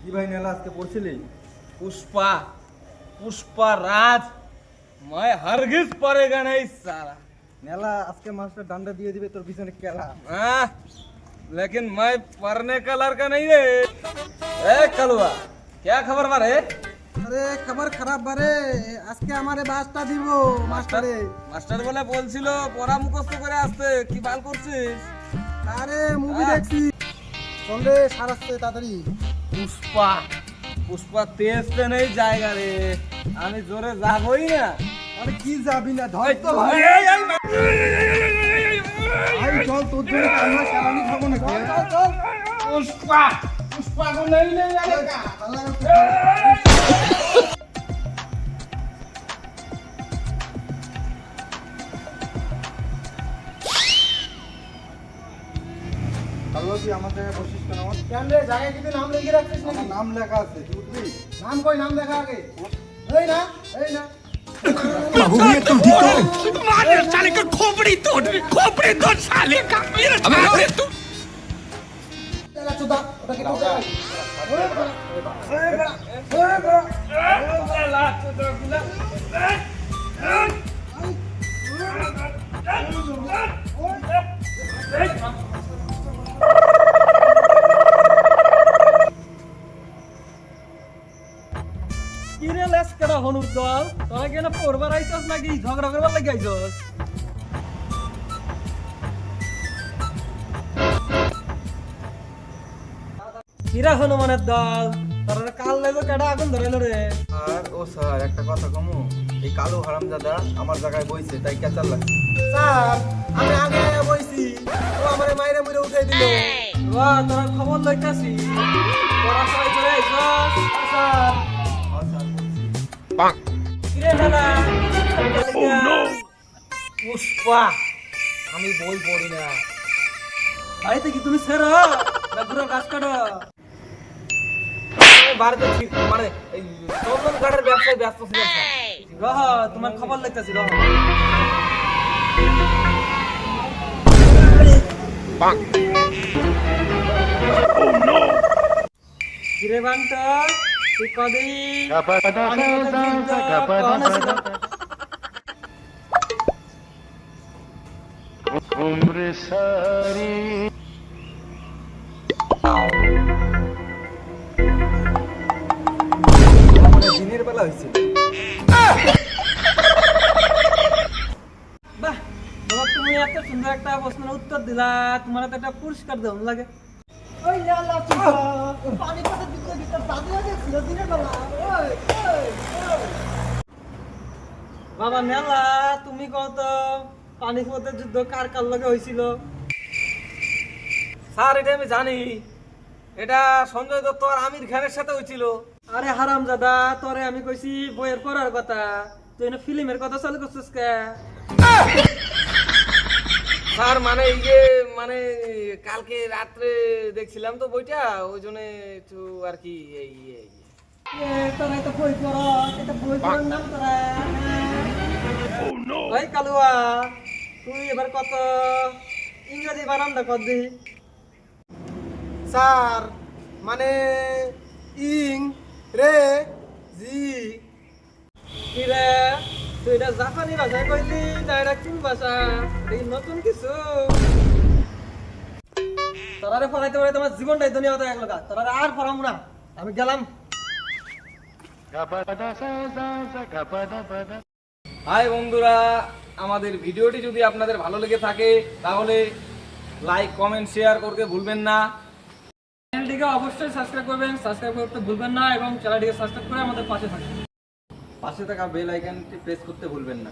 কি ভাই নেলা আজকে পড়ছিলি? पुष्पा पुष्पा राज मैं हरगिज पड़ेगा नहीं सारा। নেলা আজকে মাস্টার ডান্ডা দিয়ে দিবে তোর পিছনে কেলা। हाँ, लेकिन मैं पढ़ने का लड़का नहीं रे। ए कलुआ क्या खबर बारे? আরে খবর খারাপ বারে, আজকে আমারে বাসটা দিব মাস্টারে। মাস্টার বলে বলছিল পড়া মুখস্থ করে আসতে, কি বাল করছিস? আরে মুভি দেখছি, চলে সারাচ্ছে তাড়াতাড়ি। पुष्पा पुष्पा तेज से नहीं जाएगा रे, আমি জোরে যাবই না। আরে কি যাবি না, ধর তো ভাই। ভাই চল, তোর জন্য আমরা চালানি খাবো না। চল চল पुष्पा पुष्पा को नहीं ले जाएगा। কালো তুই আমার জায়গায় বসিস কেন? কেন রে, জায়গায় কিন্তু নাম লিখে রাখছিস আমার নাকি? নাম লেখা আছে, তুই উঠবি? নাম কই, নাম দেখা আগে। এই না, এই না। बाबू ये तुम ठीक हो? मार साले का खोपड़ी तोड़ साले का। अबे तू এলা চুদা, ওটা কি তোর? কিরে লেস কেডা হনুর দল, তোরা কেন পড়বার আইছস নাকি ঝগড়া করবার লাগি আইছস? কিরা হনুমানের দল, তোরা কাল লেগো কেডা আগুন ধরাইলো রে? আর ও স্যার একটা কথা কমু, এই কালো হারামজাদা আমার জায়গায় বইছে, তাই কেচাল লাগছে। স্যার, আমি আগে বইছি, ও আমারে মাইরে মুইরে উঠাই দিল। বাহ, তোরা খবর লইতাছি, তোরা সবাই চলে আইছস। স্যার, কিরে নানা, पुष्पा আমি বই পড়ি না। বাড়িতে কি তুমি সেরা না ঘুরে গাছ কাটো? বাড়িতে মানে এই চন্দন কাঠের ব্যবসায় ব্যস্ত ছিলাম স্যার। রহ, তোমার খবর লইতাছি রহ। কিরে বান্টা, তুই কদিন আমার দিনের বেলা হয়েছে। বাহ বাবা, তুমি এত সুন্দর একটা প্রশ্নের উত্তর দিলা, তোমার তো একটা পুরস্কার দেওয়া লাগে। ওই লালা চুদা, পানি পাতা দিতে দিতে দাদু আগে ছিল দিনের বেলা। ওই ওই ওই। বাবা নেলা, তুমি কত পানিপথের যুদ্ধ কার কার লগে হয়েছিল? স্যার এটা আমি জানি, এটা সঞ্জয় দত্ত আর আমির খানের সাথে হয়েছিল। আরে হারামজাদা, তোরে আমি কইছি বইয়ের পড়ার কথা, তুই না ফিল্মের কথা চালু করছিস কে? স্যার মানে এই যে মানে কালকে রাত্রে দেখছিলাম তো বইটা, ওই জন্য একটু আর কি এই এই তোরা তো বই পড়, এটা বই পড়ার নাম তোরা? ভাই কালুয়া, তুই এবার কত ইংরেজি বানানটা কর দি। স্যার, মানে ইং রে জি। কি রে, তুই এটা জাপানি ভাষায় কইলি না এটা কোন ভাষা? এই নতুন কিছু তোরারে পড়াইতে পড়াইতে তোমার জীবনটাই দুনিয়া হতে গেল। তোরা আর পড়াবো না, আমি গেলাম। হাই বন্ধুরা, আমাদের ভিডিওটি যদি আপনাদের ভালো লেগে থাকে তাহলে লাইক কমেন্ট শেয়ার করতে ভুলবেন না। চ্যানেলটিকে অবশ্যই সাবস্ক্রাইব করবেন, সাবস্ক্রাইব করতে ভুলবেন না এবং চ্যানেলটিকে সাবস্ক্রাইব করে আমাদের পাশে থাকবেন। পাশে থাকা বেল আইকনটি প্রেস করতে ভুলবেন না।